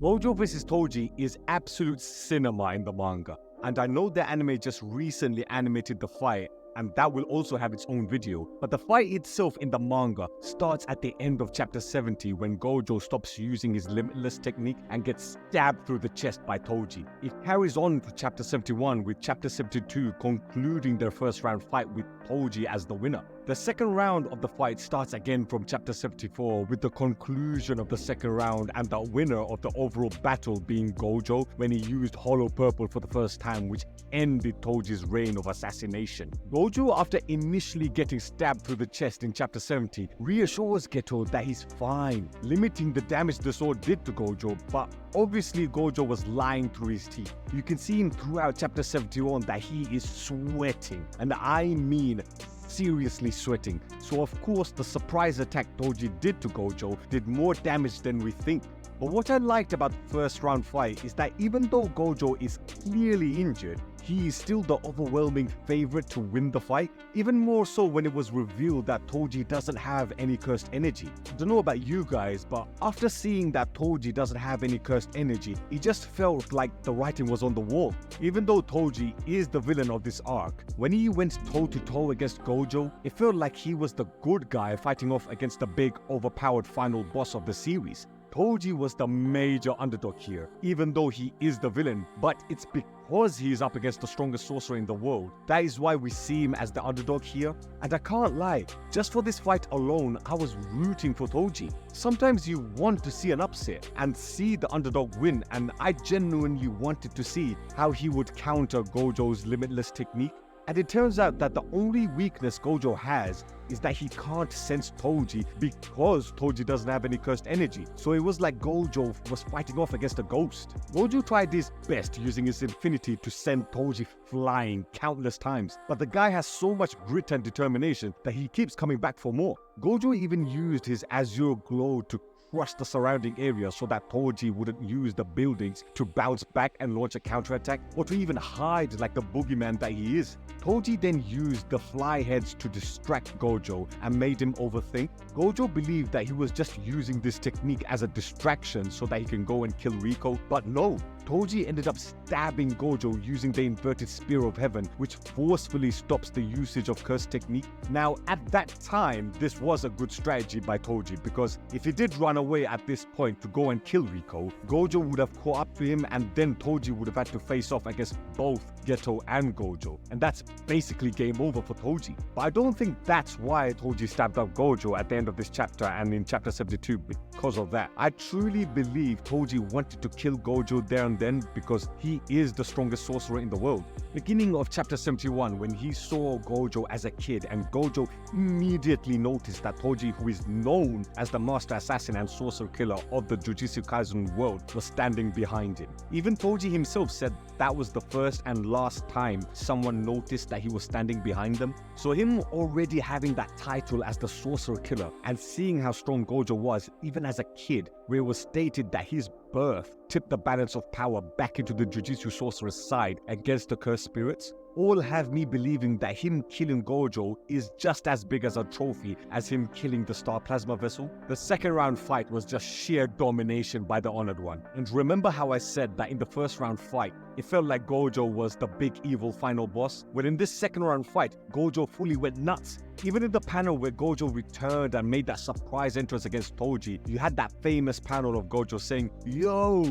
Gojo vs Toji is absolute cinema in the manga, and I know the anime just recently animated the fight, and that will also have its own video. But the fight itself in the manga starts at the end of chapter 70 when Gojo stops using his limitless technique and gets stabbed through the chest by Toji. It carries on to chapter 71 with chapter 72 concluding their first round fight with Toji as the winner. The second round of the fight starts again from chapter 74 with the conclusion of the second round and the winner of the overall battle being Gojo when he used Hollow Purple for the first time, which ended Toji's reign of assassination. Gojo, after initially getting stabbed through the chest in chapter 70, reassures Geto that he's fine, limiting the damage the sword did to Gojo, but obviously Gojo was lying through his teeth. You can see him throughout chapter 71 that he is sweating, and I mean seriously sweating. So of course the surprise attack Toji did to Gojo did more damage than we think. But what I liked about the first round fight is that even though Gojo is clearly injured, he is still the overwhelming favorite to win the fight, even more so when it was revealed that Toji doesn't have any cursed energy. I don't know about you guys, but after seeing that Toji doesn't have any cursed energy, it just felt like the writing was on the wall. Even though Toji is the villain of this arc, when he went toe to toe against Gojo, it felt like he was the good guy fighting off against the big overpowered final boss of the series. Toji was the major underdog here, even though he is the villain, but it's because he is up against the strongest sorcerer in the world. That is why we see him as the underdog here, and I can't lie, just for this fight alone, I was rooting for Toji. Sometimes you want to see an upset and see the underdog win, and I genuinely wanted to see how he would counter Gojo's limitless technique. And it turns out that the only weakness Gojo has is that he can't sense Toji because Toji doesn't have any cursed energy. So it was like Gojo was fighting off against a ghost. Gojo tried his best using his infinity to send Toji flying countless times, but the guy has so much grit and determination that he keeps coming back for more. Gojo even used his azure glow to crush the surrounding area so that Toji wouldn't use the buildings to bounce back and launch a counterattack, or to even hide like the boogeyman that he is. Toji then used the fly heads to distract Gojo and made him overthink. Gojo believed that he was just using this technique as a distraction so that he can go and kill Rico, but no. Toji ended up stabbing Gojo using the inverted spear of heaven, which forcefully stops the usage of curse technique. Now, at that time, this was a good strategy by Toji, because if he did run away at this point to go and kill Rico, Gojo would have caught up to him, and then Toji would have had to face off against both Geto and Gojo, and that's basically game over for Toji. But I don't think that's why Toji stabbed up Gojo at the end of this chapter and in chapter 72 because of that. I truly believe Toji wanted to kill Gojo there and then because he is the strongest sorcerer in the world. Beginning of chapter 71, when he saw Gojo as a kid, and Gojo immediately noticed that Toji, who is known as the master assassin and sorcerer killer of the Jujutsu Kaisen world, was standing behind him. Even Toji himself said that was the first and last time someone noticed that he was standing behind them. So him already having that title as the sorcerer killer and seeing how strong Gojo was even as a kid, where it was stated that his birth tipped the balance of power back into the Jujutsu sorcerer's side against the cursed spirits, all have me believing that him killing Gojo is just as big as a trophy as him killing the Star Plasma vessel. The second round fight was just sheer domination by the Honored One. And remember how I said that in the first round fight, it felt like Gojo was the big evil final boss? Well, in this second round fight, Gojo fully went nuts. Even in the panel where Gojo returned and made that surprise entrance against Toji, you had that famous panel of Gojo saying, "Yo,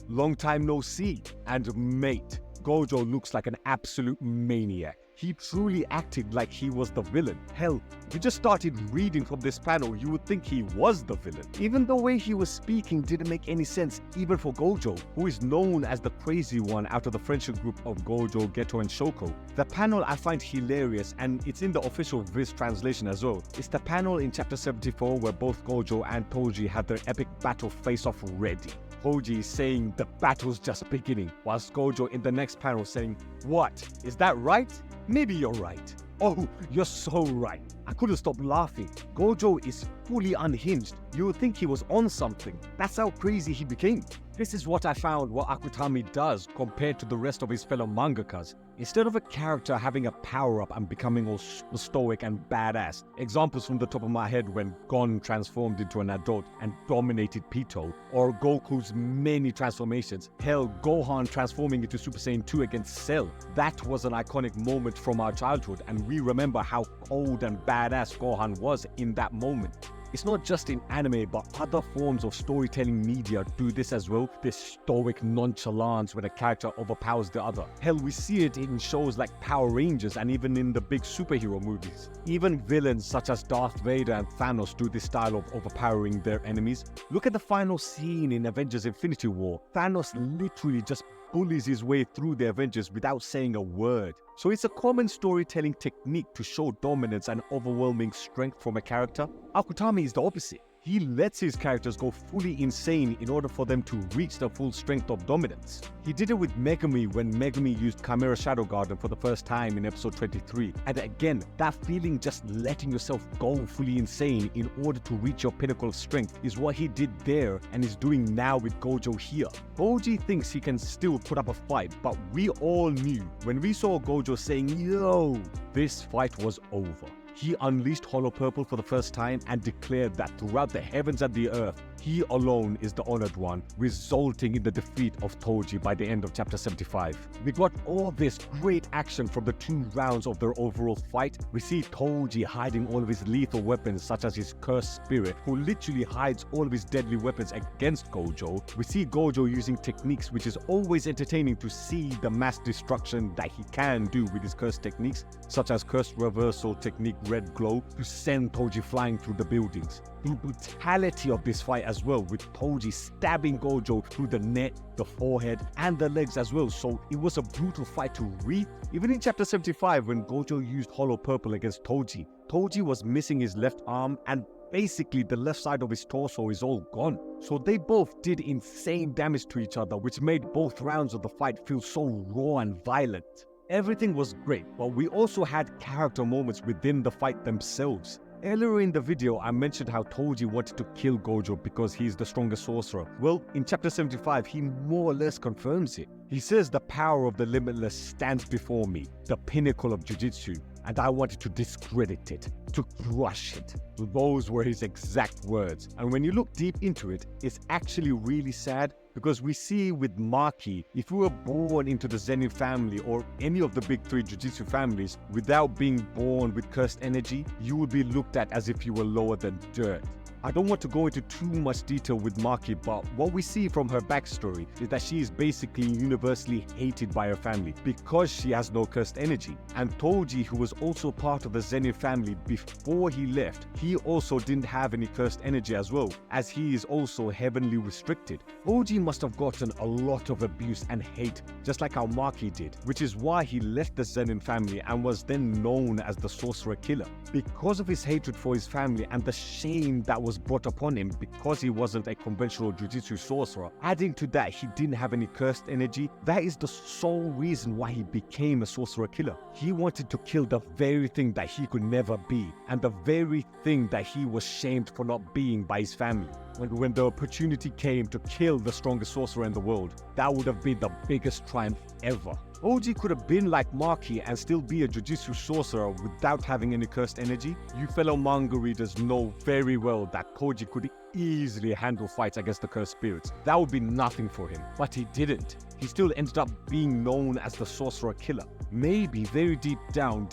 long time no see," and mate, Gojo looks like an absolute maniac. He truly acted like he was the villain. Hell, if you just started reading from this panel, you would think he was the villain. Even the way he was speaking didn't make any sense, even for Gojo, who is known as the crazy one out of the friendship group of Gojo, Geto, and Shoko. The panel I find hilarious, and it's in the official Viz translation as well. It's the panel in chapter 74 where both Gojo and Toji had their epic battle face-off ready. Toji saying the battle's just beginning, whilst Gojo in the next panel saying, "What? Is that right? Maybe you're right. Oh, you're so right." I couldn't stop laughing. Gojo is fully unhinged. You would think he was on something. That's how crazy he became. This is what I found what Akutami does compared to the rest of his fellow mangakas. Instead of a character having a power-up and becoming all stoic and badass, examples from the top of my head when Gon transformed into an adult and dominated Pito, or Goku's many transformations, hell, Gohan transforming into Super Saiyan 2 against Cell. That was an iconic moment from our childhood, and we remember how cold and badass Gohan was in that moment. It's not just in anime, but other forms of storytelling media do this as well. This stoic nonchalance when a character overpowers the other. Hell, we see it in shows like Power Rangers and even in the big superhero movies. Even villains such as Darth Vader and Thanos do this style of overpowering their enemies. Look at the final scene in Avengers Infinity War. Thanos literally just bullies his way through the Avengers without saying a word. So it's a common storytelling technique to show dominance and overwhelming strength from a character. Akutami is the opposite. He lets his characters go fully insane in order for them to reach the full strength of dominance. He did it with Megumi when Megumi used Chimera Shadow Garden for the first time in episode 23. And again, that feeling just letting yourself go fully insane in order to reach your pinnacle of strength is what he did there and is doing now with Gojo here. Toji thinks he can still put up a fight, but we all knew when we saw Gojo saying, "Yo," this fight was over. He unleashed Hollow Purple for the first time and declared that throughout the heavens and the earth, he alone is the honored one, resulting in the defeat of Toji by the end of chapter 75. We got all this great action from the 2 rounds of their overall fight. We see Toji hiding all of his lethal weapons such as his cursed spirit, who literally hides all of his deadly weapons against Gojo. We see Gojo using techniques which is always entertaining to see the mass destruction that he can do with his cursed techniques, such as cursed reversal technique Red Glow to send Toji flying through the buildings. The brutality of this fight as well, with Toji stabbing Gojo through the neck, the forehead, and the legs as well, so it was a brutal fight to read. Even in chapter 75, when Gojo used Hollow Purple against Toji, Toji was missing his left arm and basically the left side of his torso is all gone. So they both did insane damage to each other, which made both rounds of the fight feel so raw and violent. Everything was great, but we also had character moments within the fight themselves. Earlier in the video, I mentioned how Toji wanted to kill Gojo because he's the strongest sorcerer. Well, in chapter 75, he more or less confirms it. He says the power of the limitless stands before me, the pinnacle of Jujutsu, and I wanted to discredit it, to crush it. Those were his exact words. And when you look deep into it, it's actually really sad because we see with Maki, if you were born into the Zenin family or any of the big 3 Jujutsu families without being born with cursed energy, you would be looked at as if you were lower than dirt. I don't want to go into too much detail with Maki, but what we see from her backstory is that she is basically universally hated by her family because she has no cursed energy. And Toji, who was also part of the Zenin family before he left, he also didn't have any cursed energy as well, as he is also heavenly restricted. Toji must have gotten a lot of abuse and hate, just like how Maki did, which is why he left the Zenin family and was then known as the Sorcerer Killer. Because of his hatred for his family and the shame that was brought upon him because he wasn't a conventional Jujutsu sorcerer, adding to that he didn't have any cursed energy, that is the sole reason why he became a sorcerer killer. He wanted to kill the very thing that he could never be, and the very thing that he was shamed for not being by his family. When the opportunity came to kill the strongest sorcerer in the world, that would have been the biggest triumph ever. Toji could have been like Maki and still be a Jujutsu sorcerer without having any cursed energy. You fellow manga readers know very well that Koji could easily handle fights against the cursed spirits. That would be nothing for him, but he didn't. He still ended up being known as the Sorcerer Killer. Maybe very deep down,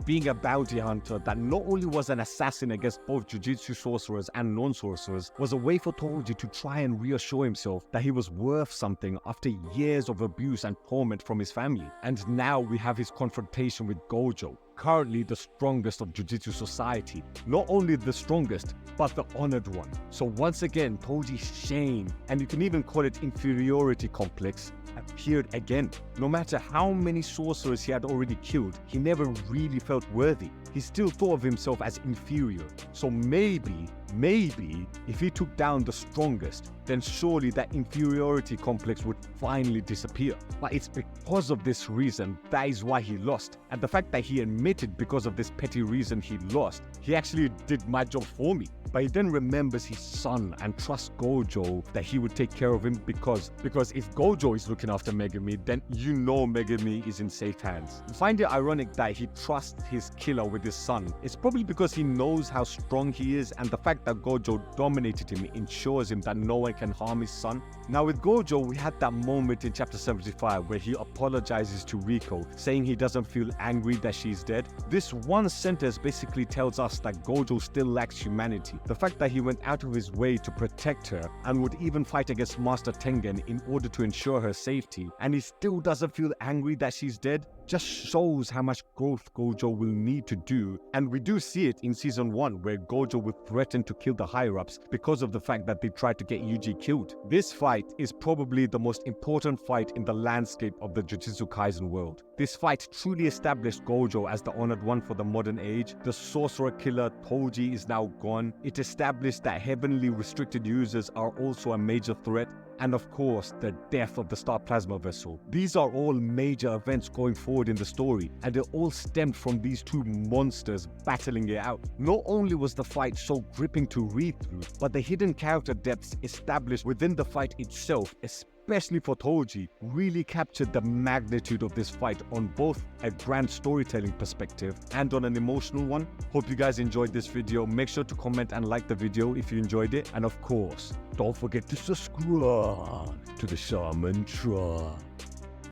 being a bounty hunter that not only was an assassin against both Jujutsu sorcerers and non-sorcerers was a way for Toji to try and reassure himself that he was worth something after years of abuse and torment from his family. And now we have his confrontation with Gojo, currently the strongest of Jujutsu society. Not only the strongest, but the honored one. So once again, Toji's shame, and you can even call it inferiority complex, appeared again. No matter how many sorcerers he had already killed, he never really felt worthy. He still thought of himself as inferior. So maybe Maybe if he took down the strongest, then surely that inferiority complex would finally disappear. But it's because of this reason that is why he lost. And the fact that he admitted because of this petty reason he lost, he actually did my job for me. But he then remembers his son and trusts Gojo that he would take care of him because if Gojo is looking after Megumi, then you know Megumi is in safe hands. I find it ironic that he trusts his killer with his son. It's probably because he knows how strong he is, and the fact that Gojo dominated him ensures him that no one can harm his son. Now with Gojo, we had that moment in chapter 75 where he apologizes to Riko, saying he doesn't feel angry that she's dead. This one sentence basically tells us that Gojo still lacks humanity. The fact that he went out of his way to protect her and would even fight against Master Tengen in order to ensure her safety, and he still doesn't feel angry that she's dead, just shows how much growth Gojo will need to do. And we do see it in season 1 where Gojo would threaten to kill the higher-ups because of the fact that they tried to get Yuji killed. This fight is probably the most important fight in the landscape of the Jujutsu Kaisen world. This fight truly established Gojo as the honored one for the modern age. The sorcerer killer Toji is now gone. It established that heavenly restricted users are also a major threat. And of course, the death of the Star Plasma Vessel. These are all major events going forward in the story, and it all stemmed from these two monsters battling it out. Not only was the fight so gripping to read through, but the hidden character depths established within the fight itself, especially for Toji, really captured the magnitude of this fight on both a grand storytelling perspective and on an emotional one. Hope you guys enjoyed this video. Make sure to comment and like the video if you enjoyed it. And of course, don't forget to subscribe to the Shaman Tribe.